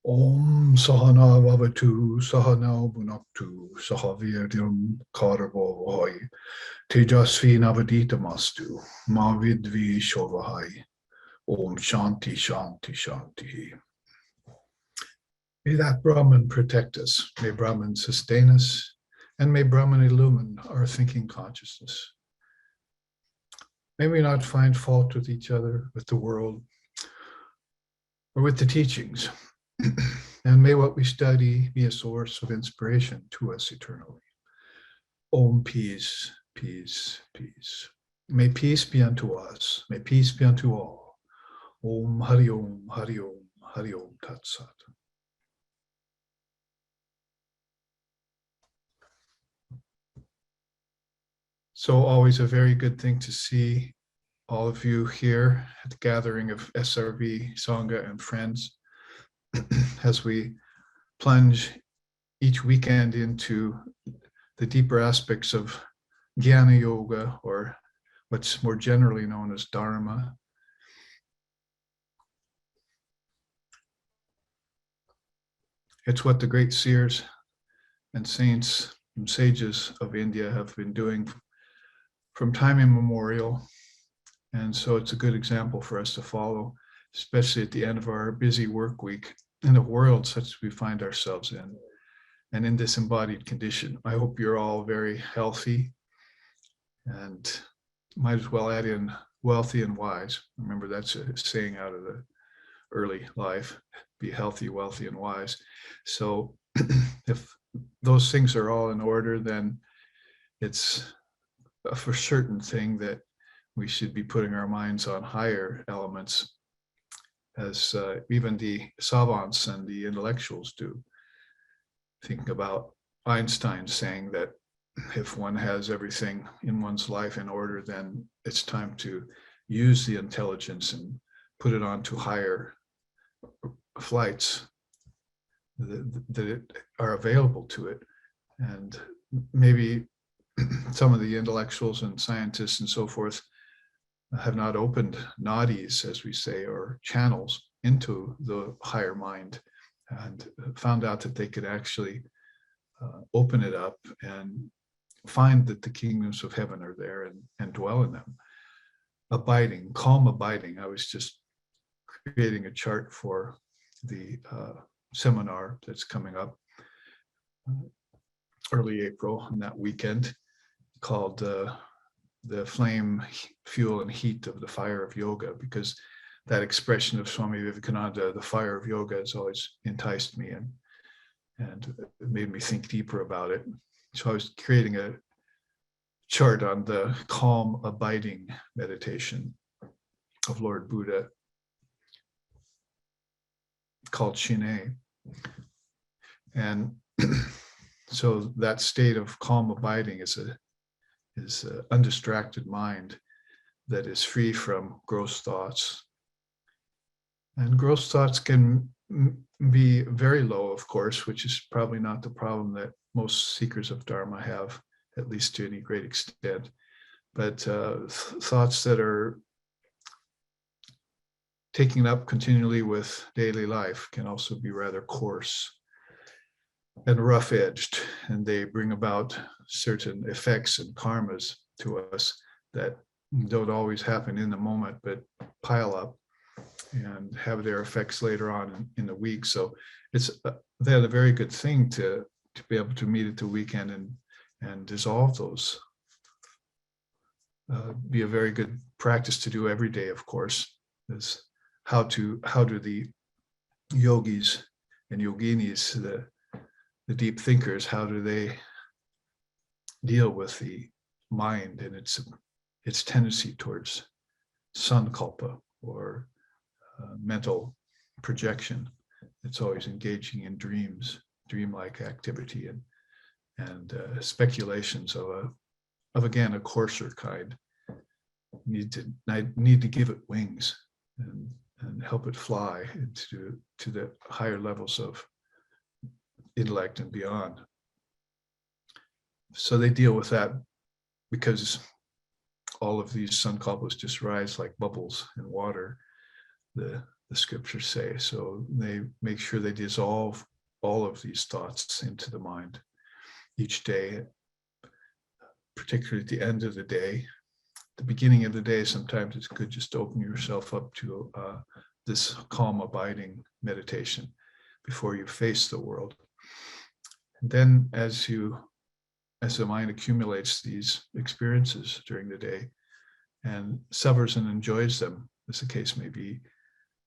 Om Sahana Vavatu Sahana Bunaktu Sahavirdam Karavo Hoy Tejasvi Navadita Mastu Mavidvi Shovahai Om Shanti Shanti Shanti. May that Brahman protect us, may Brahman sustain us, and may Brahman illumine our thinking consciousness. May we not find fault with each other, with the world, or with the teachings. And may what we study be a source of inspiration to us eternally. Om, peace, peace, peace. May peace be unto us. May peace be unto all. Om, Hari Om, Hari Om, Hari Om Tat Sat. So always a very good thing to see all of you here at the gathering of SRV, Sangha, and friends as we plunge each weekend into the deeper aspects of Jnana Yoga, or what's more generally known as Dharma. It's what the great seers and saints and sages of India have been doing from time immemorial. And so it's a good example for us to follow, especially at the end of our busy work week in a world such as we find ourselves in, and in this embodied condition. I hope you're all very healthy, and might as well add in wealthy and wise. Remember, that's a saying out of the early life, be healthy, wealthy, and wise. So if those things are all in order, then it's a for certain thing that we should be putting our minds on higher elements, as even the savants and the intellectuals do. Think about Einstein saying that if one has everything in one's life in order, then it's time to use the intelligence and put it onto higher flights that are available to it. And maybe some of the intellectuals and scientists and so forth have not opened nadis, as we say, or channels into the higher mind, and found out that they could actually open it up and find that the kingdoms of heaven are there and dwell in them. Abiding, calm abiding. I was just creating a chart for the seminar that's coming up early April on that weekend, called the flame, fuel, and heat of the fire of yoga, because that expression of Swami Vivekananda, the fire of yoga, has always enticed me and it made me think deeper about it. So I was creating a chart on the calm abiding meditation of Lord Buddha, called Shine. And so that state of calm abiding is an undistracted mind that is free from gross thoughts. And gross thoughts can be very low, of course, which is probably not the problem that most seekers of Dharma have, at least to any great extent. But thoughts that are taken up continually with daily life can also be rather coarse and rough-edged, and they bring about certain effects and karmas to us that don't always happen in the moment, but pile up and have their effects later on in the week. So it's then a very good thing to be able to meet at the weekend and dissolve those. Be a very good practice to do every day, of course, is how do the yogis and yoginis, the deep thinkers, how do they deal with the mind and its tendency towards sankalpa, or mental projection. It's always engaging in dreams, dreamlike activity, and speculations of again a coarser kind. Need to give it wings and help it fly to the higher levels of intellect and beyond. So they deal with that because all of these sankalpas just rise like bubbles in water. The the scriptures say. So they make sure they dissolve all of these thoughts into the mind each day, particularly at the end of the day. The beginning of the day, sometimes it's good just to open yourself up to this calm, abiding meditation before you face the world. And then as the mind accumulates these experiences during the day and savors and enjoys them, as the case may be,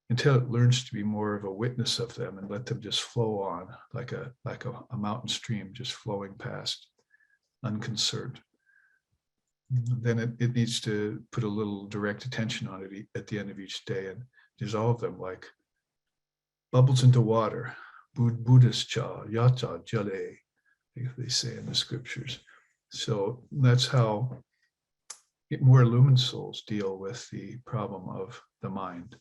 until it learns to be more of a witness of them and let them just flow on like a mountain stream just flowing past, unconcerned. Then it needs to put a little direct attention on it at the end of each day and dissolve them like bubbles into water. Buddhist cha, yata jale, they say in the scriptures. So that's how more illumined souls deal with the problem of the mind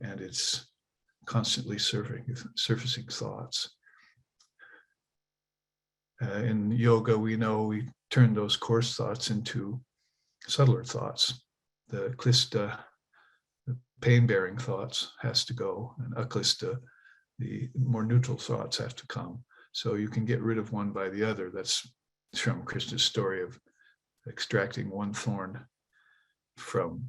and its constantly surfacing thoughts. In yoga, we know we turn those coarse thoughts into subtler thoughts. The klista, the pain-bearing thoughts, has to go, and aklista, the more neutral thoughts, have to come. So you can get rid of one by the other. That's from Krishna's story of extracting one thorn from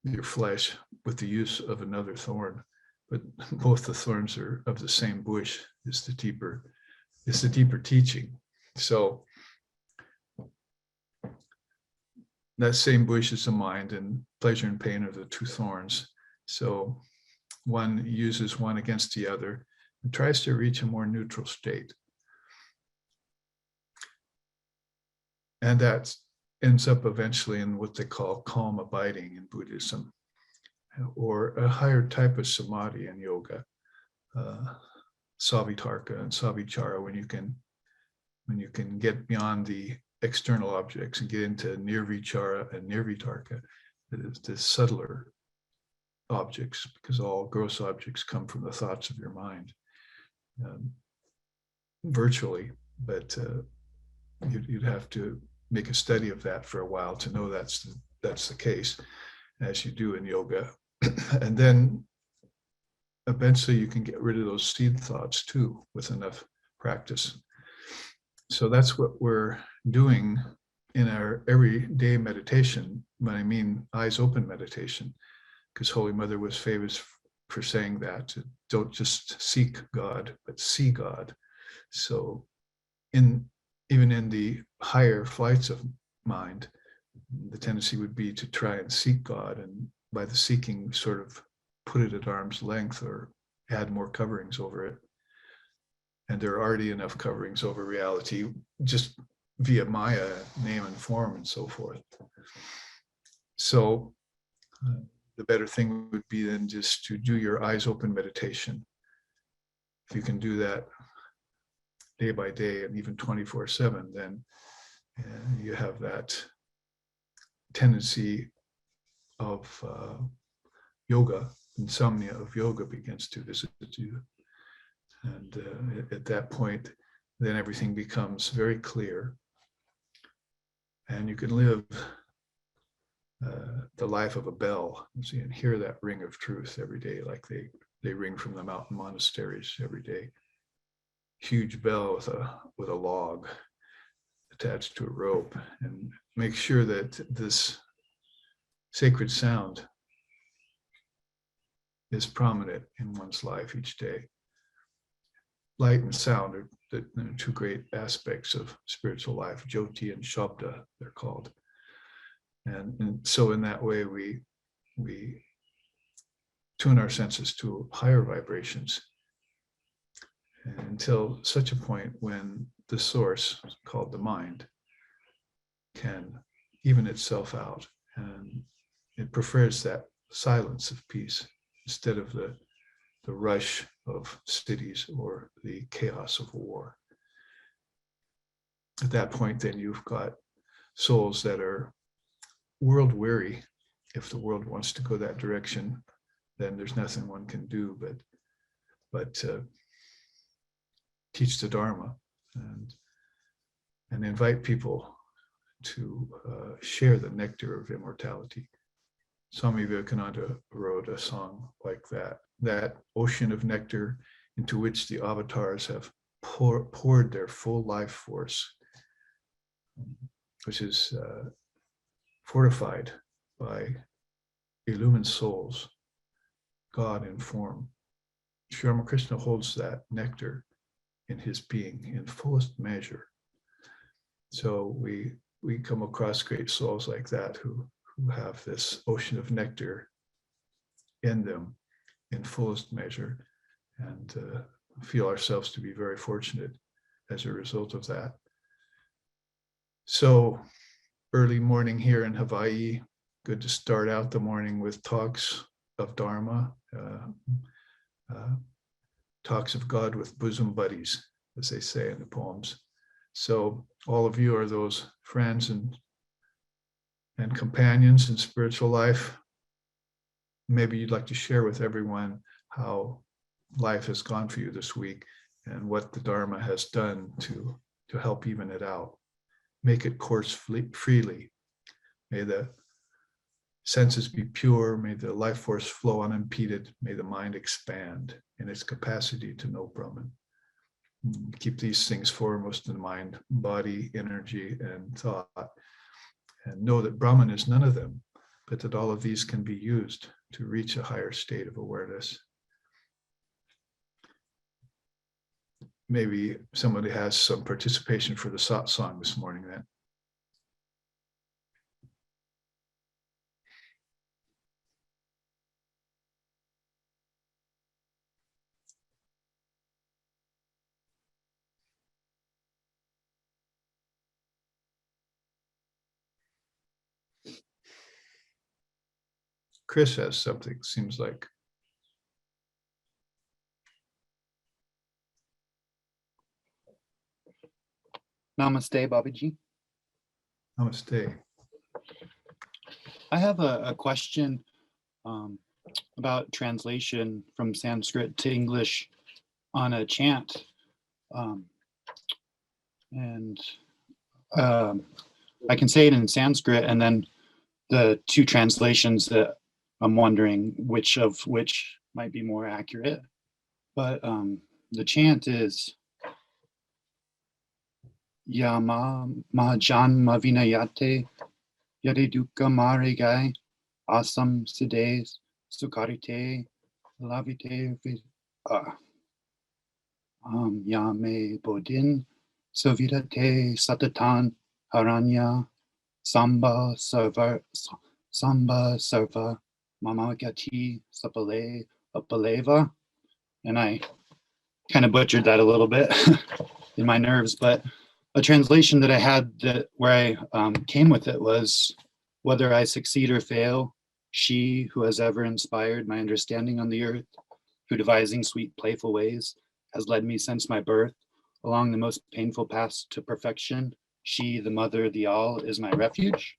your flesh with the use of another thorn. But both the thorns are of the same bush. Is the deeper teaching. So that same bush is the mind, and pleasure and pain are the two thorns. So one uses one against the other and tries to reach a more neutral state. And that ends up eventually in what they call calm abiding in Buddhism, or a higher type of samadhi in yoga, savitarka and savichara, when you can get beyond the external objects and get into nirvichara and nirvitarka, the subtler objects, because all gross objects come from the thoughts of your mind, virtually, but you'd have to make a study of that for a while to know that's the case, as you do in yoga. And then eventually you can get rid of those seed thoughts too with enough practice. So that's what we're doing in our everyday meditation. When I mean eyes open meditation, because Holy Mother was famous for saying that, don't just seek God, but see God. So even in the higher flights of mind, the tendency would be to try and seek God, and by the seeking sort of put it at arm's length or add more coverings over it. And there are already enough coverings over reality just via Maya, name and form and so forth. So the better thing would be then just to do your eyes open meditation. If you can do that day by day and even 24/7, then you have that tendency of yoga, insomnia of yoga begins to visit you. And at that point, then everything becomes very clear. And you can live the life of a bell, see, and hear that ring of truth every day, like they ring from the mountain monasteries every day. Huge bell with a log attached to a rope, and make sure that this sacred sound is prominent in one's life each day. Light and sound are the two great aspects of spiritual life. Jyoti and Shabda, they're called. And so in that way, we tune our senses to higher vibrations until such a point when the source, called the mind, can even itself out. And it prefers that silence of peace instead of the rush of cities or the chaos of war. At that point, then you've got souls that are world weary. If the world wants to go that direction, then there's nothing one can do but teach the Dharma and invite people to share the nectar of immortality. Swami Vivekananda wrote a song like that, that ocean of nectar into which the avatars have poured their full life force, which is fortified by illumined souls, God in form. Sri Ramakrishna holds that nectar in his being in fullest measure. So we come across great souls like that who have this ocean of nectar in them in fullest measure, and feel ourselves to be very fortunate as a result of that. So early morning here in Hawaii, good to start out the morning with talks of Dharma, talks of God with bosom buddies, as they say in the poems. So all of you are those friends and companions in spiritual life. Maybe you'd like to share with everyone how life has gone for you this week and what the Dharma has done to help even it out. Make it course freely. May the senses be pure. May the life force flow unimpeded. May the mind expand in its capacity to know Brahman. Keep these things foremost in the mind, body, energy, and thought. And know that Brahman is none of them, but that all of these can be used to reach a higher state of awareness. Maybe somebody has some participation for the satsang this morning then. Chris has something, seems like. Namaste, Babaji. Namaste. I have a question about translation from Sanskrit to English on a chant. I can say it in Sanskrit, and then the two translations that I'm wondering which of which might be more accurate. But the chant is Yama Majanma Vinayate Yadiduka Marigai Asam Sides Sukarite Lavite Yame Bodin Sovidate Satatan Haranya Samba Sarva Mamagati Sapale Apaleva. And I kind of butchered that a little bit in my nerves, but a translation that I had that where I came with it was, whether I succeed or fail, she who has ever inspired my understanding on the earth, who devising sweet playful ways, has led me since my birth along the most painful paths to perfection. She, the mother, the all, is my refuge.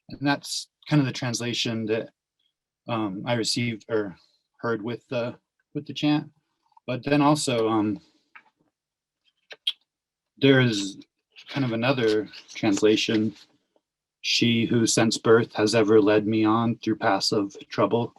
And that's kind of the translation that I received or heard with the chant. But then also there is kind of another translation. She who since birth has ever led me on through paths of trouble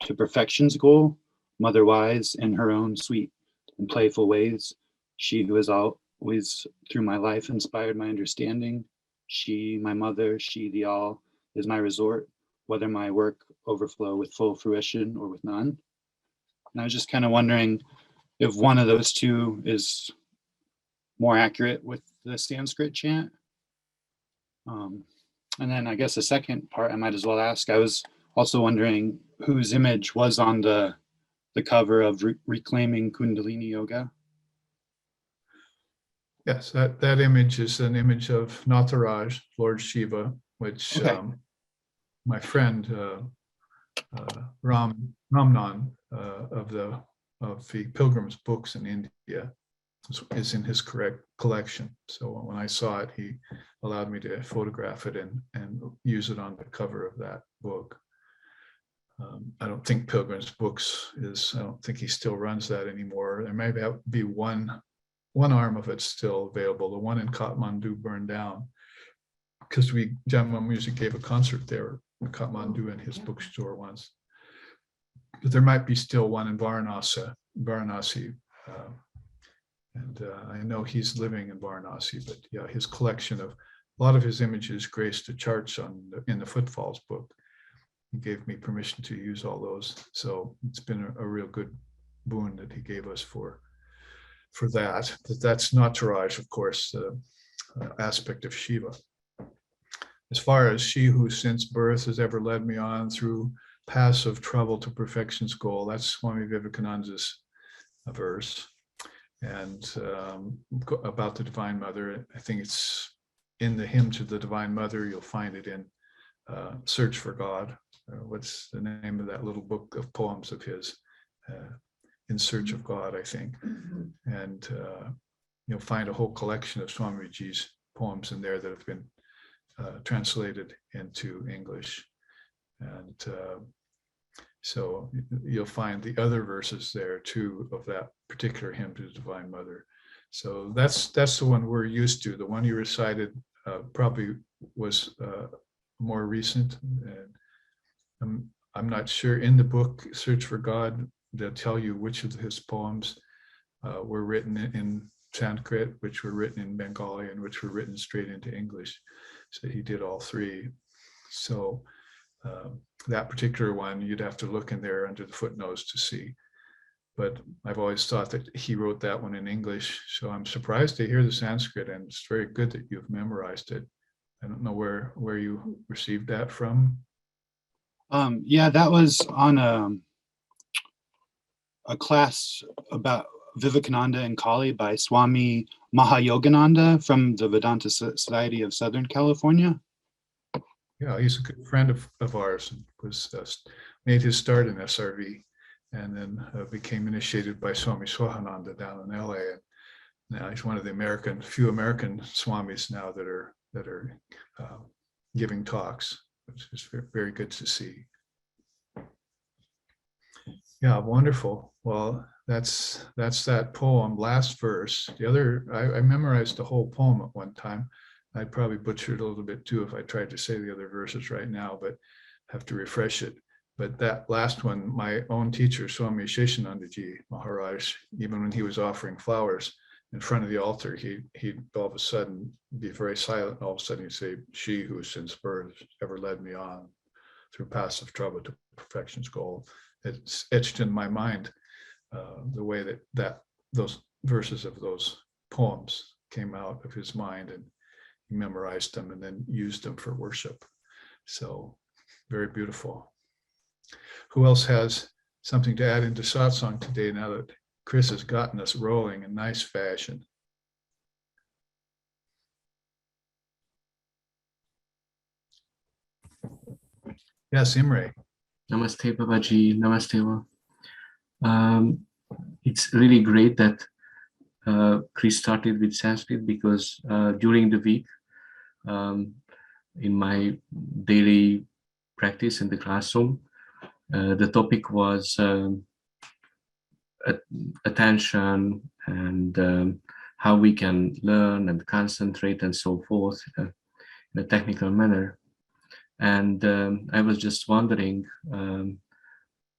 to perfection's goal, mother wise in her own sweet and playful ways. She who has always through my life inspired my understanding. She, my mother, she, the all, is my resort, whether my work overflow with full fruition or with none. And I was just kind of wondering if one of those two is more accurate with the Sanskrit chant. And then I guess the second part I might as well ask, I was also wondering whose image was on the cover of Reclaiming Kundalini Yoga. Yes, that image is an image of Nataraj, Lord Shiva, which my friend Ramnan of the Pilgrim's books in India is in his correct collection. So when I saw it, he allowed me to photograph it and use it on the cover of that book. I don't think Pilgrim's Books I don't think he still runs that anymore. There may be one arm of it still available. The one in Kathmandu burned down. because Jama Music gave a concert there in Kathmandu in his bookstore once. But there might be still one in Varanasi. And I know he's living in Varanasi, but yeah, his collection of a lot of his images graced the charts in the Footfalls book. He gave me permission to use all those. So it's been a real good boon that he gave us for that. But that's Nataraj, of course, the aspect of Shiva. As far as she who since birth has ever led me on through paths of trouble to perfection's goal, that's Swami Vivekananda's verse. And about the Divine Mother, I think it's in the hymn to the Divine Mother. You'll find it in Search for God. What's the name of that little book of poems of his? In Search of God, I think. And you'll find a whole collection of Swamiji's poems in there that have been translated into English. And so you'll find the other verses there too of that particular hymn to the Divine Mother. So that's the one we're used to. The one you recited probably was more recent. And I'm not sure. In the book Search for God, they'll tell you which of his poems were written in Sanskrit, which were written in Bengali, and which were written straight into English. So he did all three. So that particular one, you'd have to look in there under the footnotes to see. But I've always thought that he wrote that one in English. So I'm surprised to hear the Sanskrit, and it's very good that you've memorized it. I don't know where you received that from. Yeah, that was on a class about Vivekananda and Kali by Swami Mahayogananda from the Vedanta Society of Southern California. Yeah, he's a good friend of ours, and was made his start in SRV, and then became initiated by Swami Swahananda down in LA. And now he's one of the few American swamis now that are giving talks, which is very good to see. Yeah, wonderful. Well, that's that poem, last verse. The other, I memorized the whole poem at one time. I'd probably butcher it a little bit too if I tried to say the other verses right now, but have to refresh it. But that last one, my own teacher, Swami Sheshanandaji Maharaj, even when he was offering flowers in front of the altar, he'd all of a sudden be very silent, and all of a sudden he'd say, "She who since birth ever led me on through paths of trouble to perfection's goal." It's etched in my mind the way that those verses of those poems came out of his mind, and he memorized them and then used them for worship. So very beautiful. Who else has something to add into satsang today now that Chris has gotten us rolling in nice fashion? Yes, Imre. Namaste, Babaji. Namaste. It's really great that Chris started with Sanskrit, because during the week, in my daily practice in the classroom, the topic was attention and how we can learn and concentrate and so forth in a technical manner. And I was just wondering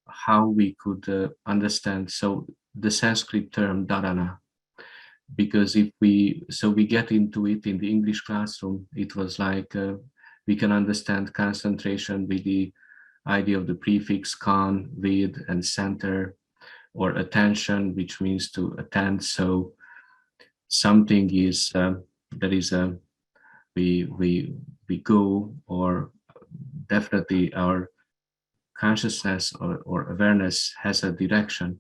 how we could understand the Sanskrit term dharana, because if we get into it in the English classroom, it was like we can understand concentration with the idea of the prefix kan, with, and center, or attention, which means to attend. So something is that is we go, or definitely our consciousness or awareness has a direction.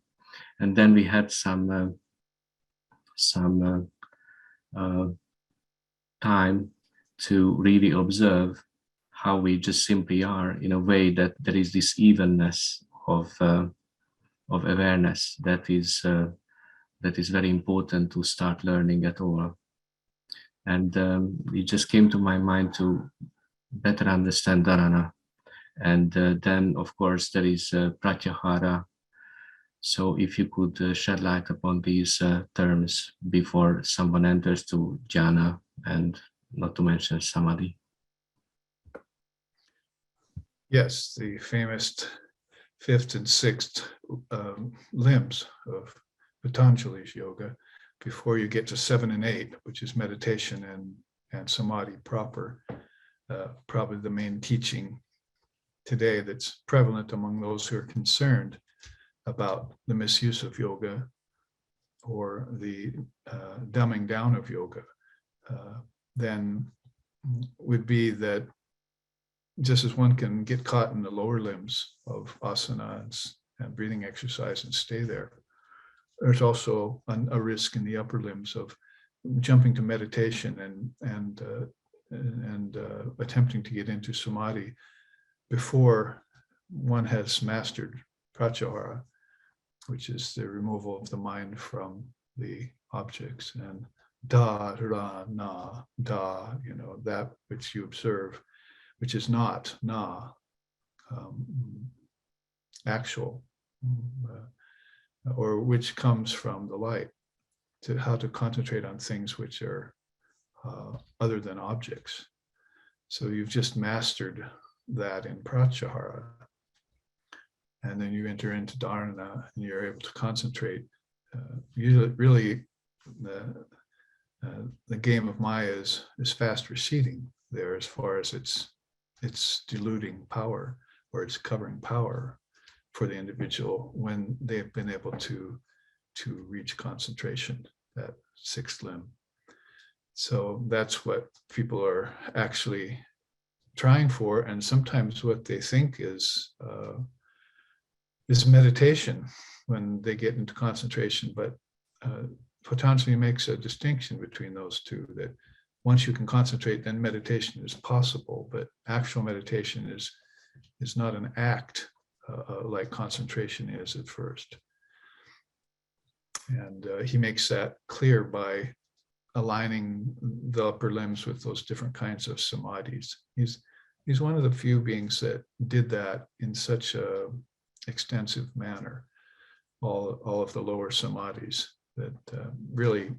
And then we had some time to really observe how we just simply are, in a way that there is this evenness of awareness that is very important to start learning at all. And it just came to my mind to better understand dharana. And then, of course, there is pratyahara. So if you could shed light upon these terms before someone enters to jhana, and not to mention samadhi. Yes, the famous fifth and sixth limbs of Patanjali's yoga, before you get to 7 and 8, which is meditation and samadhi proper. Probably the main teaching today that's prevalent among those who are concerned about the misuse of yoga or the dumbing down of yoga, then would be that just as one can get caught in the lower limbs of asanas and breathing exercise and stay there, there's also a risk in the upper limbs of jumping to meditation and attempting to get into samadhi before one has mastered pratyahara, which is the removal of the mind from the objects, and da, ra, na, da, that which you observe, which is not na, actual, or which comes from the light, to how to concentrate on things which are other than objects. So you've just mastered that in pratyahara, and then you enter into dharana and you're able to concentrate. Really, the game of Maya is fast receding there, as far as it's diluting power, or it's covering power for the individual when they've been able to reach concentration, that sixth limb. So that's what people are actually trying for, and sometimes what they think is meditation when they get into concentration. But Patanjali makes a distinction between those two, that once you can concentrate, then meditation is possible, but actual meditation is not an act like concentration is at first. And he makes that clear by aligning the upper limbs with those different kinds of samadhis. He's one of the few beings that did that in such a extensive manner, all of the lower samadhis, that really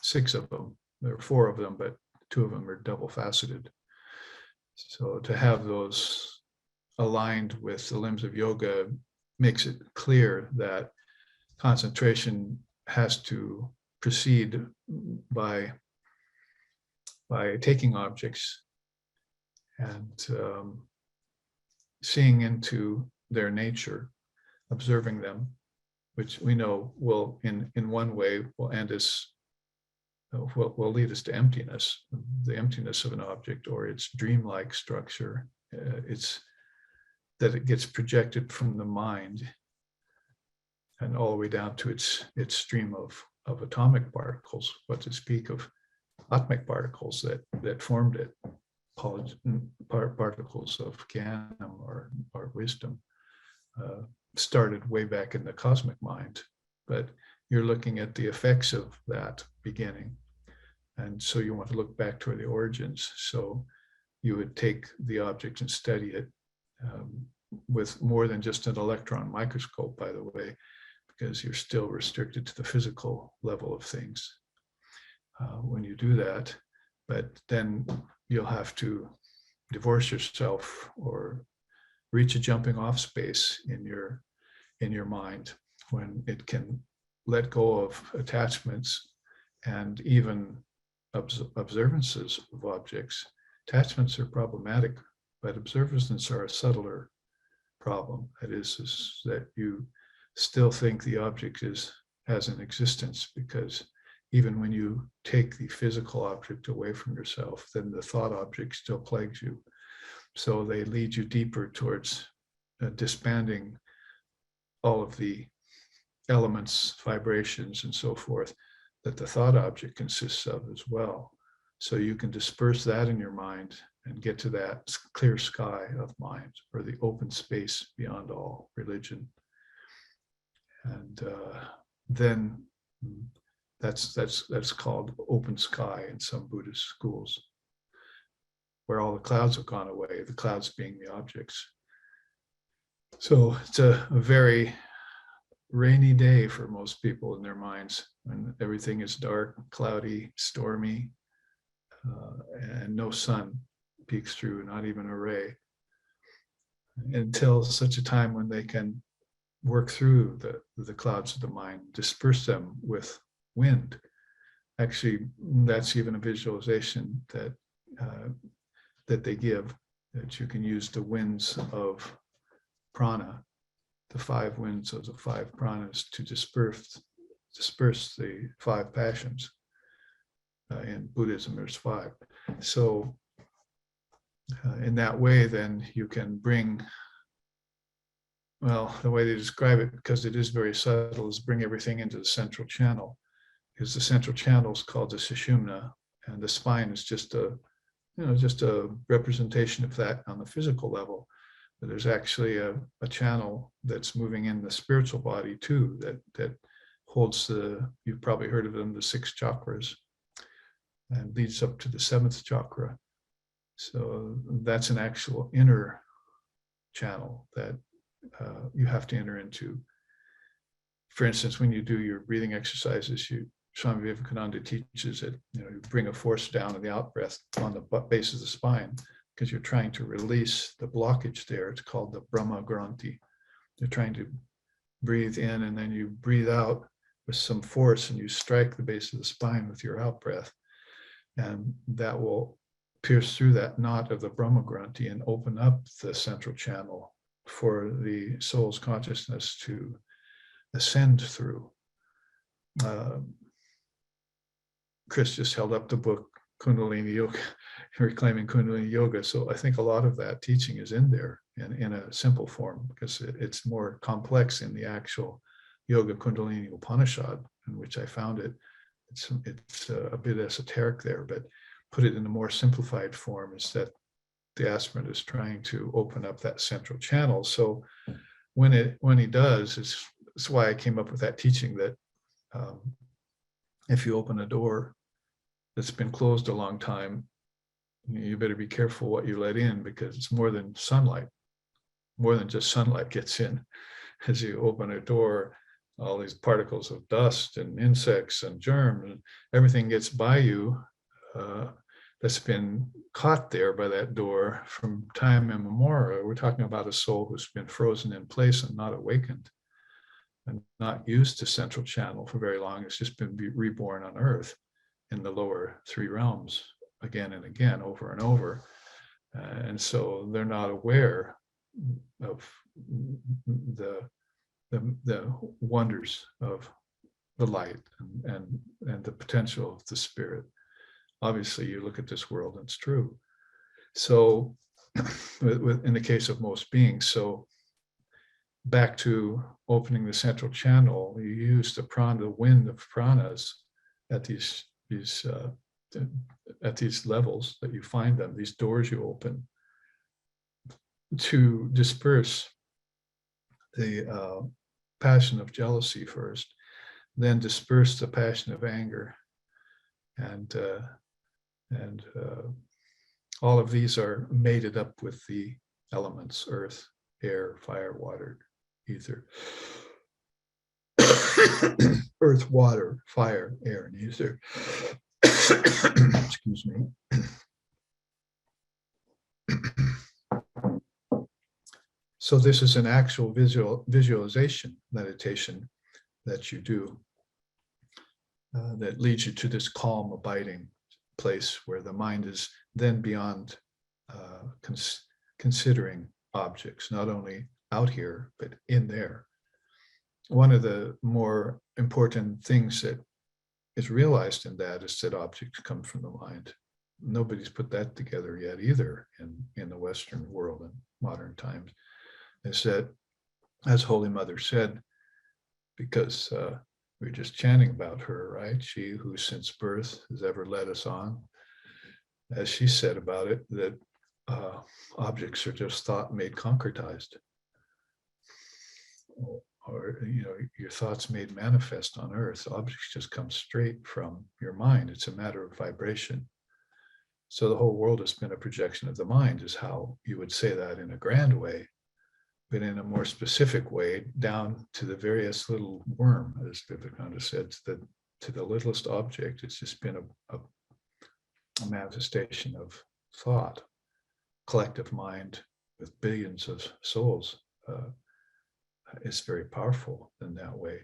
6 of them, there are 4 of them, but 2 of them are double faceted. So to have those aligned with the limbs of yoga makes it clear that concentration has to proceed by taking objects and seeing into their nature, observing them, which we know will, in one way, will end us, will lead us to emptiness, the emptiness of an object or its dreamlike structure. It's that it gets projected from the mind and all the way down to its stream of atomic particles, what to speak of atmic particles that formed it, particles of jnana or wisdom, started way back in the cosmic mind. But you're looking at the effects of that beginning. And so you want to look back toward the origins. So you would take the object and study it with more than just an electron microscope, by the way, because you're still restricted to the physical level of things when you do that. But then you'll have to divorce yourself or reach a jumping off space in your mind when it can let go of attachments and even observances of objects. Attachments are problematic, but observances are a subtler problem. That is that you still think the object has an existence, because even when you take the physical object away from yourself, then the thought object still plagues you. So they lead you deeper towards disbanding all of the elements, vibrations, and so forth that the thought object consists of as well. So you can disperse that in your mind and get to that clear sky of mind, or the open space beyond all religion. And then that's called open sky in some Buddhist schools, where all the clouds have gone away, the clouds being the objects. So it's a very rainy day for most people in their minds, when everything is dark, cloudy, stormy, and no sun peeks through, not even a ray. until such a time when they can work through the clouds of the mind, disperse them with wind. Actually, that's even a visualization that that they give, that you can use the winds of prana, the 5 winds of the 5 pranas, to disperse the 5 passions. In Buddhism, there's 5. So in that way, then you can bring, well, the way they describe it, because it is very subtle, is bring everything into the central channel. Because the central channel is called the sushumna, and the spine is just a representation of that on the physical level. But there's actually a channel that's moving in the spiritual body too, that holds you've probably heard of them, the 6 chakras, and leads up to the 7th chakra. So that's an actual inner channel that you have to enter into. For instance, when you do your breathing exercises, Swami Vivekananda teaches it, you bring a force down in the out breath on the base of the spine, because you're trying to release the blockage there. It's called the Brahma Granthi. You're trying to breathe in, and then you breathe out with some force, and you strike the base of the spine with your out breath. And that will pierce through that knot of the Brahma Granthi and open up the central channel for the soul's consciousness to ascend through. Chris just held up the book Kundalini Yoga, Reclaiming Kundalini Yoga. So I think a lot of that teaching is in there in a simple form, because it's more complex in the actual Yoga Kundalini Upanishad, in which I found it. It's a bit esoteric there, but put it in a more simplified form is that the aspirant is trying to open up that central channel. So when he does, it's why I came up with that teaching that if you open a door that's been closed a long time, you better be careful what you let in, because it's more than sunlight. More than just sunlight gets in. As you open a door, all these particles of dust and insects and germs, and everything gets by you that's been caught there by that door from time immemorial. We're talking about a soul who's been frozen in place and not awakened, and not used to central channel for very long. It's just been reborn on earth in the lower 3 realms again and again, over and over. And so they're not aware of the wonders of the light and the potential of the spirit. Obviously, you look at this world and it's true. So in the case of most beings, so back to opening the central channel, you use the prana, the wind of pranas at these levels that you find them, these doors you open, to disperse the passion of jealousy first, then disperse the passion of anger, and all of these are mated up with the elements: earth, air, fire, water, ether. Earth, water, fire, air, and ether. Excuse me. So this is an actual visualization meditation that you do that leads you to this calm, abiding place where the mind is then beyond considering objects, not only out here, but in there. One of the more important things that is realized in that is that objects come from the mind. Nobody's put that together yet either in the Western world in modern times. Is that, as Holy Mother said, because we were just chanting about her, right? She who since birth has ever led us on. As she said about it, that objects are just thought made concretized. Or, your thoughts made manifest on earth. Objects just come straight from your mind. It's a matter of vibration. So the whole world has been a projection of the mind, is how you would say that in a grand way. But in a more specific way, down to the various little worm, as Vivekananda said, to the littlest object. It's just been a manifestation of thought, collective mind, with billions of souls is very powerful in that way,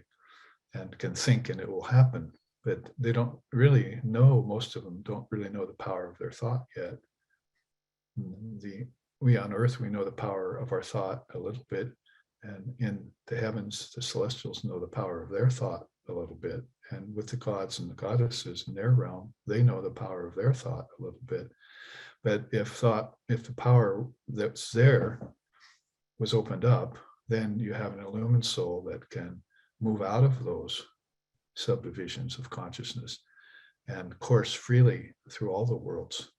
and can think and it will happen. But they don't really know, most of them don't really know the power of their thought yet. We on earth, we know the power of our thought a little bit, and in the heavens, the celestials know the power of their thought a little bit. And with the gods and the goddesses in their realm, they know the power of their thought a little bit. But if the power that's there was opened up, then you have an illumined soul that can move out of those subdivisions of consciousness and course freely through all the worlds.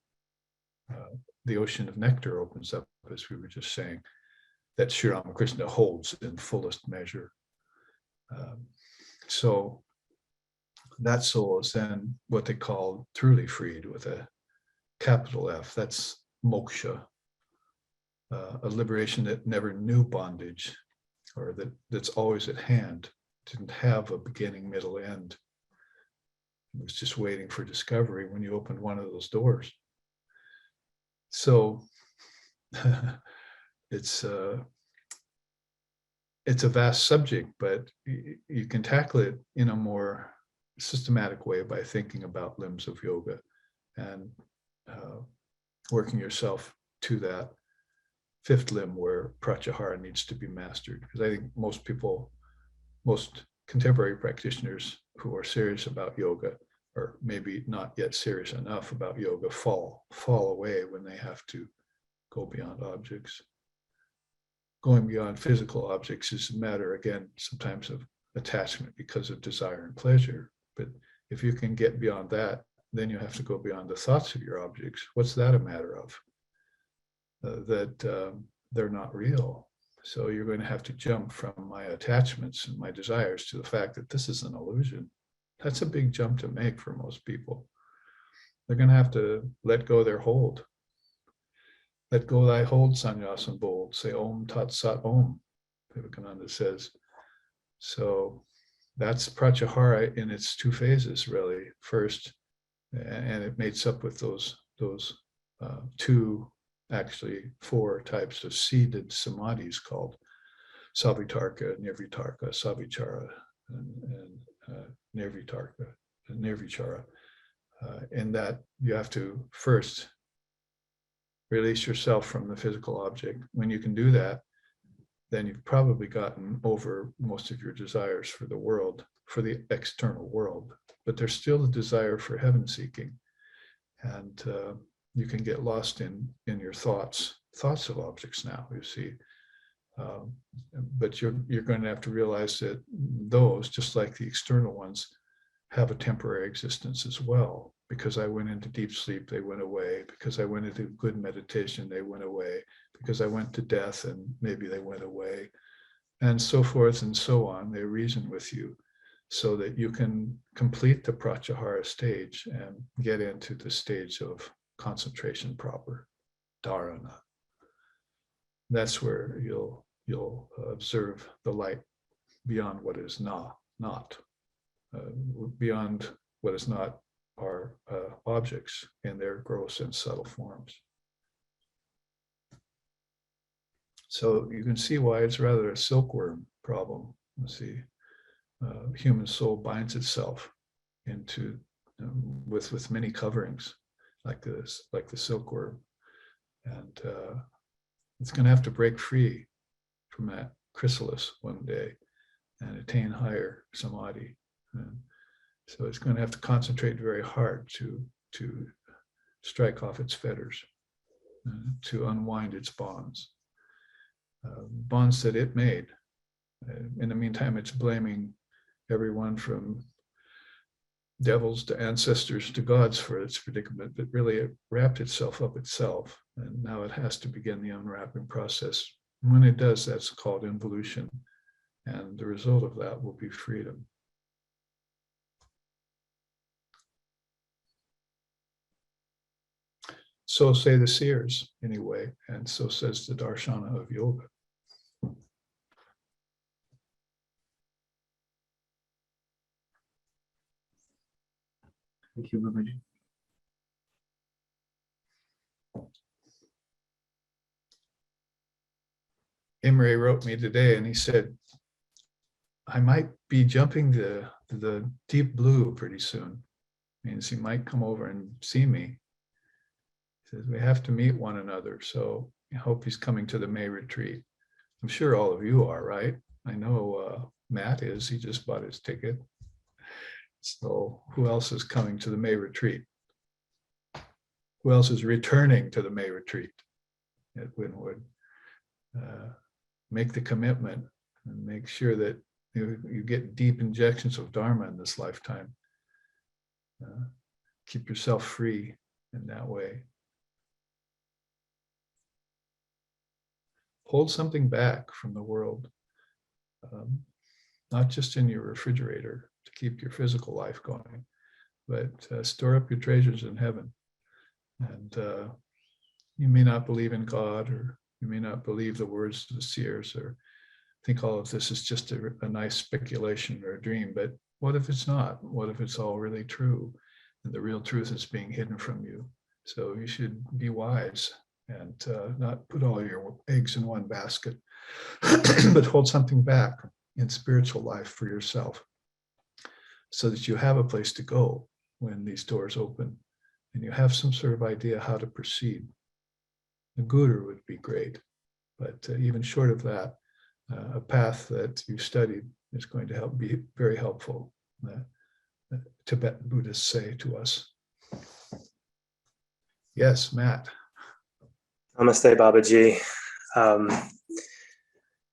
The ocean of nectar opens up, as we were just saying, that Sri Ramakrishna holds in fullest measure. So that soul is then what they call truly freed with a capital F. That's moksha, a liberation that never knew bondage, or that's always at hand, didn't have a beginning, middle, end. It was just waiting for discovery when you opened one of those doors. So it's a vast subject, but you can tackle it in a more systematic way by thinking about limbs of yoga and working yourself to that fifth limb where pratyahara needs to be mastered. Because I think most contemporary practitioners who are serious about yoga, or maybe not yet serious enough about yoga, fall away when they have to go beyond objects. Going beyond physical objects is a matter, again, sometimes of attachment because of desire and pleasure. But if you can get beyond that, then you have to go beyond the thoughts of your objects. What's that a matter of? That they're not real. So you're going to have to jump from my attachments and my desires to the fact that this is an illusion. That's a big jump to make for most people. They're going to have to let go their hold. Let go thy hold, sannyas and bold. Say Om Tat Sat Om, Vivekananda says. So that's pratyahara in its two phases, really. First, and it mates up with those two, actually four types of seeded samadhis called savitarka, nirvitarka, savichara, and nirvitarka, and nirvichara. In that you have to first release yourself from the physical object. When you can do that, then you've probably gotten over most of your desires for the world, for the external world. But there's still a desire for heaven seeking. And you can get lost in your thoughts of objects now, you see. But you're going to have to realize that those, just like the external ones, have a temporary existence as well. Because I went into deep sleep, they went away. Because I went into good meditation, they went away. Because I went to death and maybe they went away. And so forth and so on. They reason with you so that you can complete the pratyahara stage and get into the stage of concentration proper, dharana. That's where you'll observe the light beyond what is not. Beyond what is not are objects in their gross and subtle forms. So you can see why it's rather a silkworm problem. You see, human soul binds itself into with many coverings like this, like the silkworm, and it's going to have to break free from that chrysalis one day and attain higher samadhi. And so it's going to have to concentrate very hard to strike off its fetters, to unwind its bonds, bonds that it made. In the meantime, it's blaming everyone from devils to ancestors to gods for its predicament, but really it wrapped itself up itself, and now it has to begin the unwrapping process. And when it does, that's called involution, and the result of that will be freedom. So say the seers, anyway, and so says the darshana of yoga. Thank you, Babaji. Imre wrote me today, and he said, I might be jumping the deep blue pretty soon. Means he might come over and see me. He says, we have to meet one another. So I hope he's coming to the May retreat. I'm sure all of you are, right? I know Matt is. He just bought his ticket. So who else is coming to the May retreat? Who else is returning to the May retreat at Wynwood? Make the commitment and make sure that you get deep injections of Dharma in this lifetime. Keep yourself free in that way. Hold something back from the world, not just in your refrigerator to keep your physical life going, but store up your treasures in heaven. And you may not believe in God, or you may not believe the words of the seers, or think all of this is just a nice speculation or a dream. But what if it's not? What if it's all really true? And the real truth is being hidden from you. So you should be wise and not put all your eggs in one basket, but hold something back in spiritual life for yourself so that you have a place to go when these doors open and you have some sort of idea how to proceed. A guru would be great, but even short of that, a path that you've studied is going to be very helpful. Tibetan Buddhists say to us. Yes, Matt. Namaste, Babaji.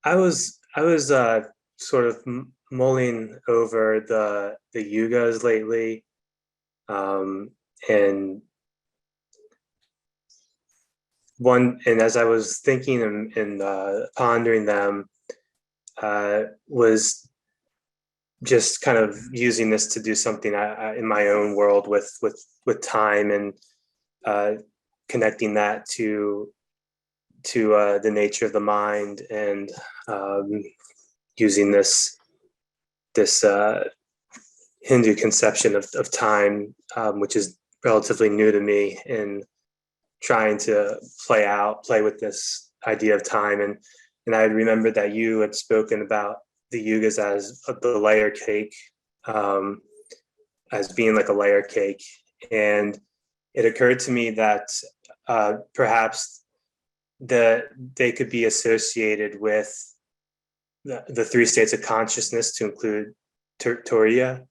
I was sort of mulling over the yugas lately, and as I was thinking and pondering them, was just kind of using this to do something in my own world with time, and connecting that to the nature of the mind, and using this Hindu conception of time, which is relatively new to me, in trying to play with this idea of time. And I remembered that you had spoken about the yugas as the layer cake, as being like a layer cake. And it occurred to me that perhaps they could be associated with the three states of consciousness, to include Turiya.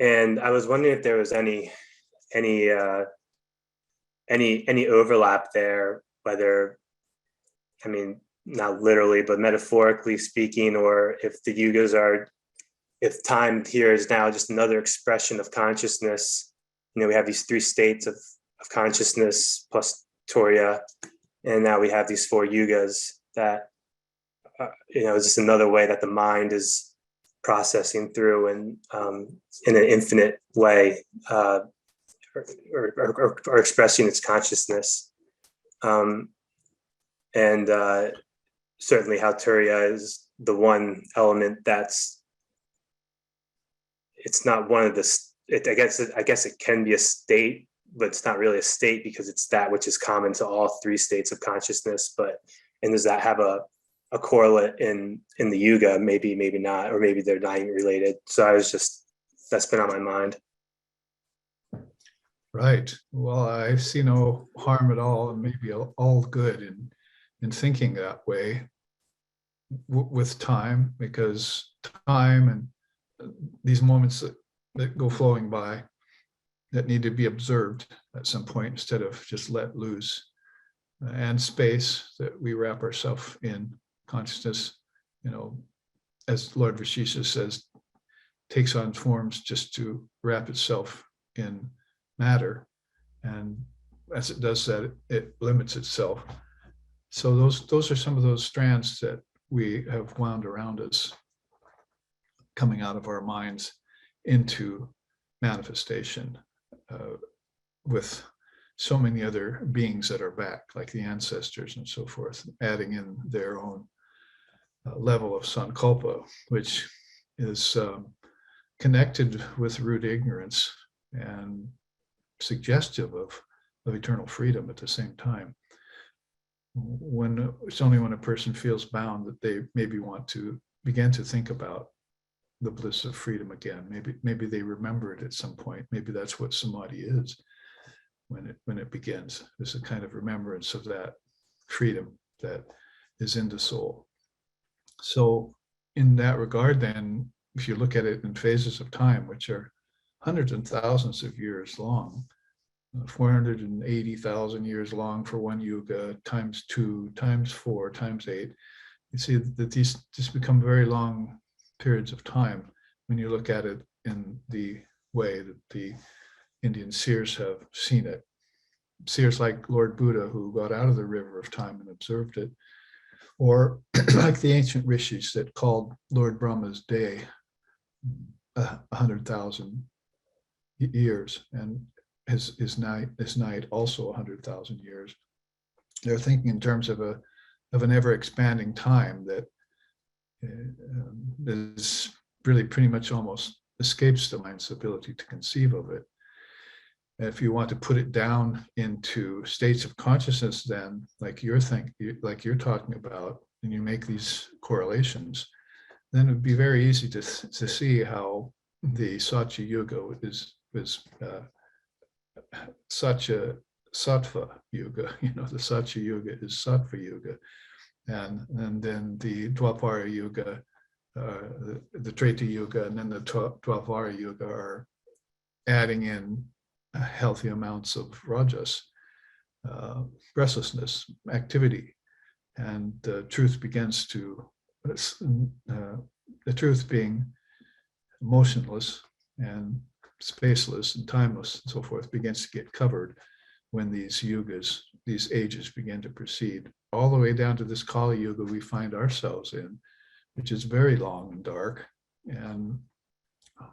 And I was wondering if there was any overlap there, whether, I mean, not literally, but metaphorically speaking, or if the yugas if time here is now just another expression of consciousness. We have these three states of consciousness plus Turiya, and now we have these four yugas that, is just another way that the mind is processing through, and in an infinite way, or expressing its consciousness. And certainly how Turiya is the one element it's not one of the, I guess it can be a state, but it's not really a state, because it's that which is common to all three states of consciousness. And does that have a correlate in the yuga? Maybe not, or maybe they're not even related. So that's been on my mind. Right. Well, I see no harm at all, and maybe all good in thinking that way with time, because time and these moments that go flowing by that need to be observed at some point instead of just let loose, and space that we wrap ourselves in. Consciousness, as Lord Vashisha says, takes on forms just to wrap itself in matter, and as it does that, it limits itself. So those are some of those strands that we have wound around us, coming out of our minds into manifestation, with so many other beings that are back, like the ancestors and so forth, adding in their own level of sankalpa, which is connected with root ignorance and suggestive of eternal freedom at the same time. when it's only when a person feels bound that they maybe want to begin to think about the bliss of freedom again. Maybe they remember it at some point. Maybe that's what samadhi is when it begins. It's a kind of remembrance of that freedom that is in the soul. So in that regard, then, if you look at it in phases of time, which are hundreds and thousands of years long, 480,000 years long for one yuga, times 2, times 4, times 8, you see that these just become very long periods of time when you look at it in the way that the Indian seers have seen it. Seers like Lord Buddha, who got out of the river of time and observed it, or like the ancient rishis that called Lord Brahma's day 100,000 years, and his night also 100,000 years. They're thinking in terms of an ever expanding time that is really pretty much almost escapes the mind's ability to conceive of it. If you want to put it down into states of consciousness, then like you're talking about, and you make these correlations, then it would be very easy to see how the Satya Yuga is such a Sattva Yuga. The Satya Yuga is Sattva Yuga, and then the Dwapara Yuga, the Treta Yuga, and then the Dwapara Yuga are adding in healthy amounts of rajas, restlessness, activity, and the truth begins to, the truth being motionless and spaceless and timeless and so forth, begins to get covered when these yugas, these ages begin to proceed, all the way down to this Kali Yuga we find ourselves in, which is very long and dark, and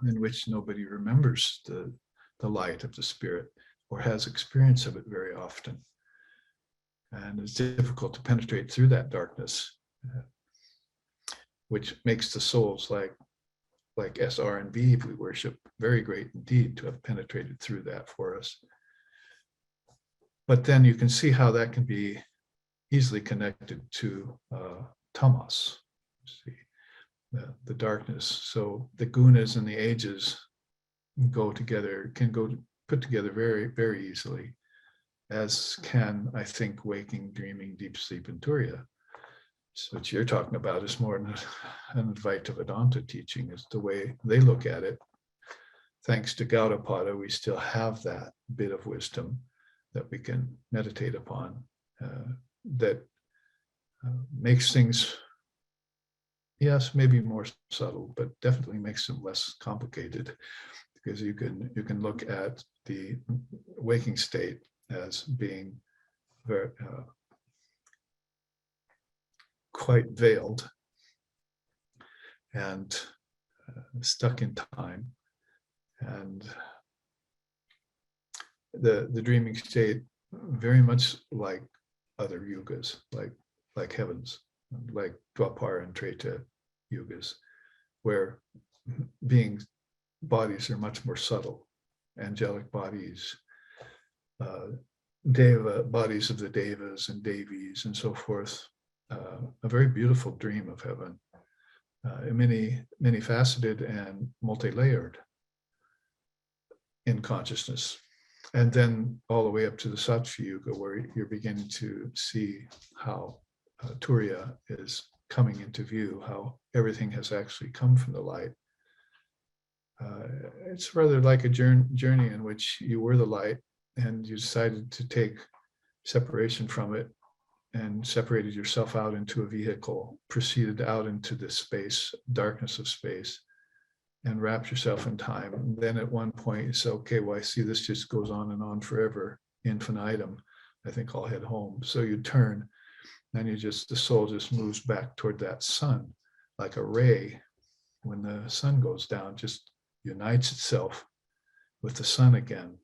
in which nobody remembers the light of the spirit or has experience of it very often. And it's difficult to penetrate through that darkness, which makes the souls like SR and B we worship very great indeed to have penetrated through that for us. But then you can see how that can be easily connected to tamas, the darkness. So the gunas and the ages can put together very, very easily, as can, I think, waking, dreaming, deep sleep, and turiya. So what you're talking about is more an Advaita Vedanta teaching, is the way they look at it. Thanks to Gaudapada, we still have that bit of wisdom that we can meditate upon, that makes things, yes, maybe more subtle, but definitely makes them less complicated, because you can look at the waking state as being very quite veiled and stuck in time, and the dreaming state very much like other yugas, like heavens, like Dwapara and Treta yugas, where bodies are much more subtle, angelic bodies, deva bodies of the devas and devis and so forth. A very beautiful dream of heaven, many faceted and multi-layered in consciousness. And then all the way up to the Satya Yuga, where you're beginning to see how Turiya is coming into view, how everything has actually come from the light. It's rather like a journey in which you were the light and you decided to take separation from it and separated yourself out into a vehicle, proceeded out into this space, darkness of space, and wrapped yourself in time. And then at one point you say, okay, well, I see this just goes on and on forever, infinitum. I think I'll head home. So you turn, and the soul just moves back toward that sun, like a ray. When the sun goes down, just unites itself with the sun again.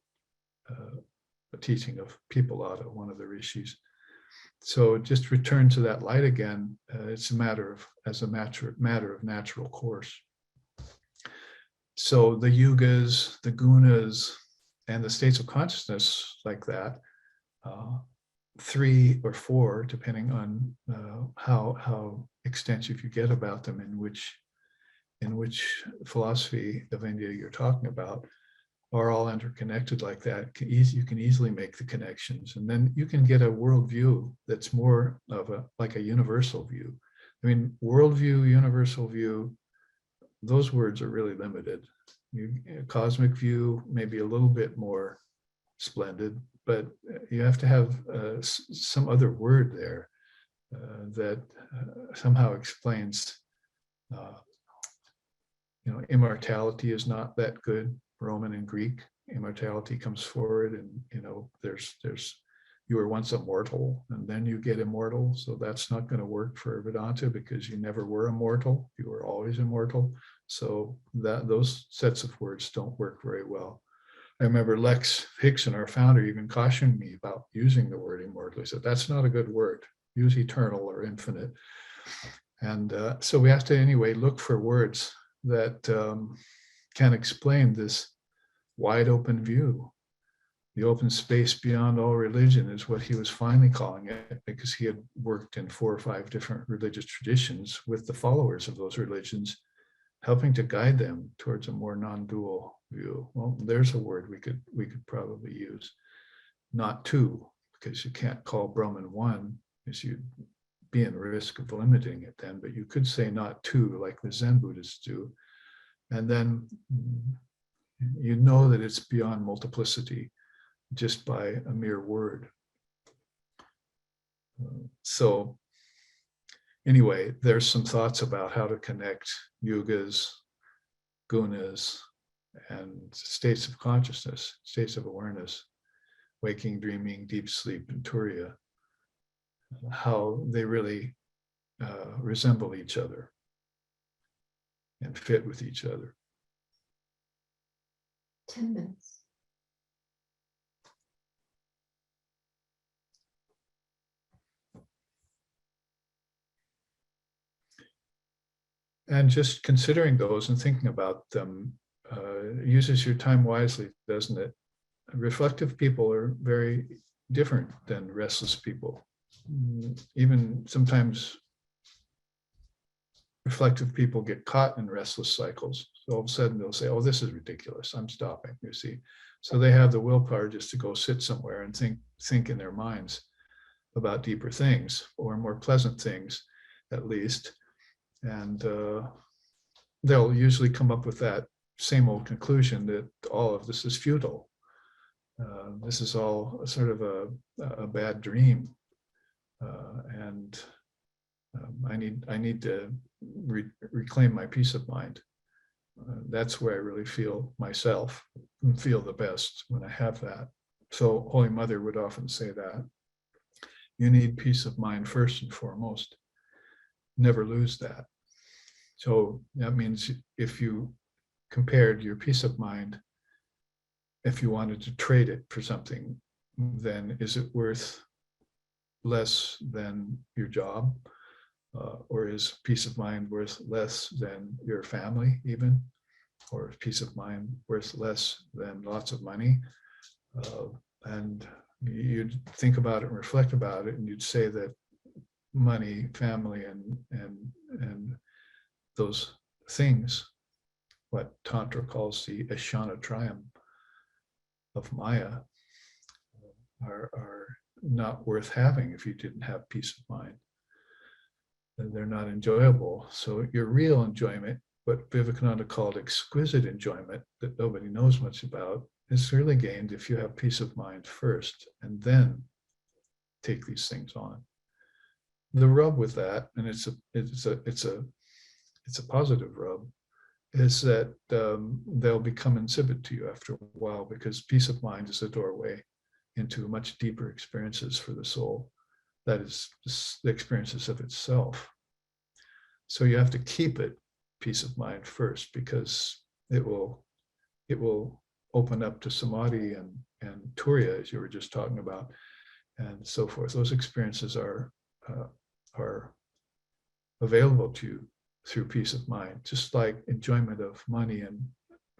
A teaching of Pipalada, one of the rishis. So just return to that light again. It's a matter of natural course. So the yugas, the gunas, and the states of consciousness like that 3 or 4, depending on how extensive you get about them, in which philosophy of India you're talking about, are all interconnected like that. You can easily make the connections, and then you can get a worldview that's more of like a universal view. I mean, worldview, universal view, those words are really limited. Cosmic view, maybe a little bit more splendid, but you have to have some other word there that somehow explains, immortality is not that good. Roman and Greek immortality comes forward, and there's you were once a mortal and then you get immortal. So that's not going to work for Vedanta, because you never were immortal. You were always immortal. So those sets of words don't work very well. I remember Lex Hickson, our founder, even cautioned me about using the word immortal. He said, that's not a good word. Use eternal or infinite. And so we have to, anyway, look for words that can explain this wide open view. The open space beyond all religion is what he was finally calling it, because he had worked in 4 or 5 different religious traditions with the followers of those religions, helping to guide them towards a more non-dual view. Well, there's a word we could probably use. Not two, because you can't call Brahman one, because you'd be in risk of limiting it then, but you could say not two, like the Zen Buddhists do. And then you know that it's beyond multiplicity just by a mere word. So anyway, there's some thoughts about how to connect yugas, gunas, and states of consciousness, states of awareness, waking, dreaming, deep sleep, and turiya, how they really resemble each other and fit with each other. 10 minutes. And just considering those and thinking about them uses your time wisely, doesn't it? Reflective people are very different than restless people. Even sometimes reflective people get caught in restless cycles. So all of a sudden they'll say, oh, this is ridiculous, I'm stopping, you see. So they have the willpower just to go sit somewhere and think in their minds about deeper things, or more pleasant things, at least. And they'll usually come up with that same old conclusion that all of this is futile. This is all sort of a bad dream. And I need to reclaim my peace of mind. That's where I really feel myself and feel the best, when I have that. So Holy Mother would often say that. You need peace of mind first and foremost. Never lose that. So that means if you compared your peace of mind, if you wanted to trade it for something, then is it worth less than your job? Or is peace of mind worth less than your family even? Or is peace of mind worth less than lots of money? And you'd think about it and reflect about it, and you'd say that money, family, and those things, what Tantra calls the Ashana-trayam of Maya, are not worth having if you didn't have peace of mind. And they're not enjoyable. So your real enjoyment, what Vivekananda called exquisite enjoyment that nobody knows much about, is really gained if you have peace of mind first and then take these things on. The rub with that, and it's a positive rub, is that they'll become insipid to you after a while, because peace of mind is a doorway into much deeper experiences for the soul. That is the experiences of itself. So you have to keep it peace of mind first, because it will open up to samadhi and turiya, as you were just talking about, and so forth. Those experiences are available to you through peace of mind, just like enjoyment of money and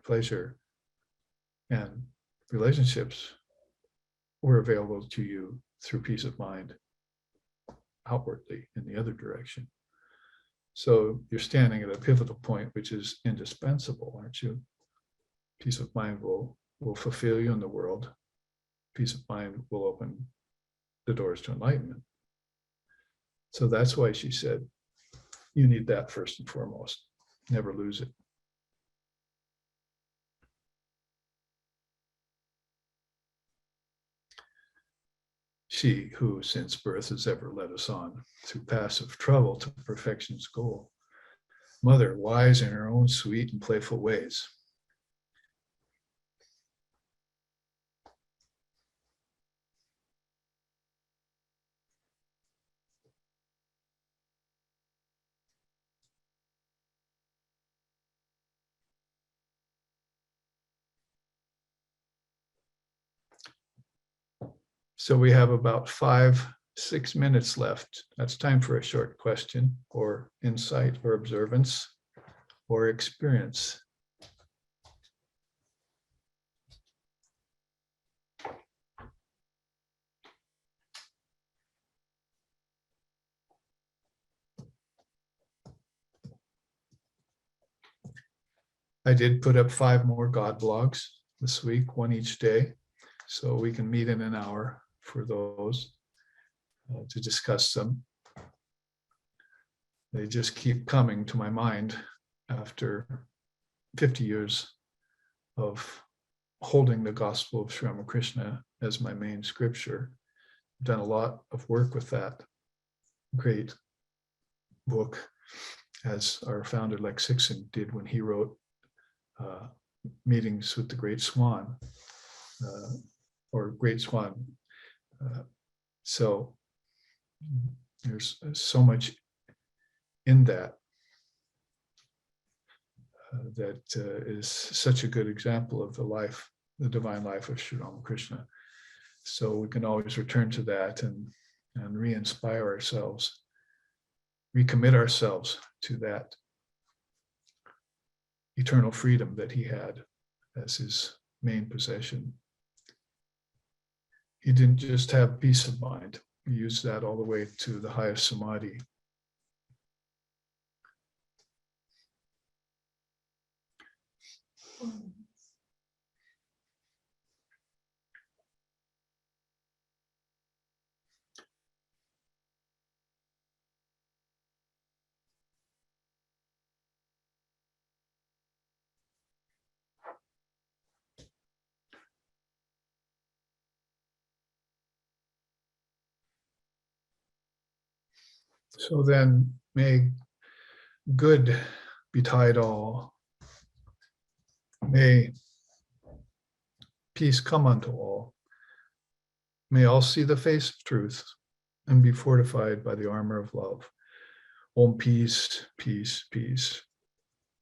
pleasure and relationships were available to you through peace of mind outwardly in the other direction. So you're standing at a pivotal point, which is indispensable, aren't you? Peace of mind will fulfill you in the world. Peace of mind will open the doors to enlightenment. So that's why she said, you need that first and foremost. Never lose it. She who since birth has ever led us on through passive trouble to perfection's goal. Mother, wise in her own sweet and playful ways. So we have about 5-6 minutes left. That's time for a short question or insight or observance or experience. I did put up 5 more God blogs this week, 1 each day, so we can meet in an hour for those to discuss them. They just keep coming to my mind after 50 years of holding the Gospel of Sri Ramakrishna as my main scripture. I've done a lot of work with that great book, as our founder Lex Sixon did when he wrote Meetings with the Great Swan, or Great Swan. So there's so much in that that is such a good example of the life, the divine life of Sri Ramakrishna. So we can always return to that and re-inspire ourselves, recommit ourselves to that eternal freedom that he had as his main possession. He didn't just have peace of mind. He used that all the way to the highest samadhi. So then, may good betide all. May peace come unto all. May all see the face of truth and be fortified by the armor of love. Om peace, peace, peace.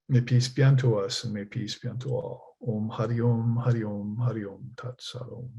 May peace be unto us and may peace be unto all. Om Hari Om, Hari Om, Hari Om, Tat Sat Om.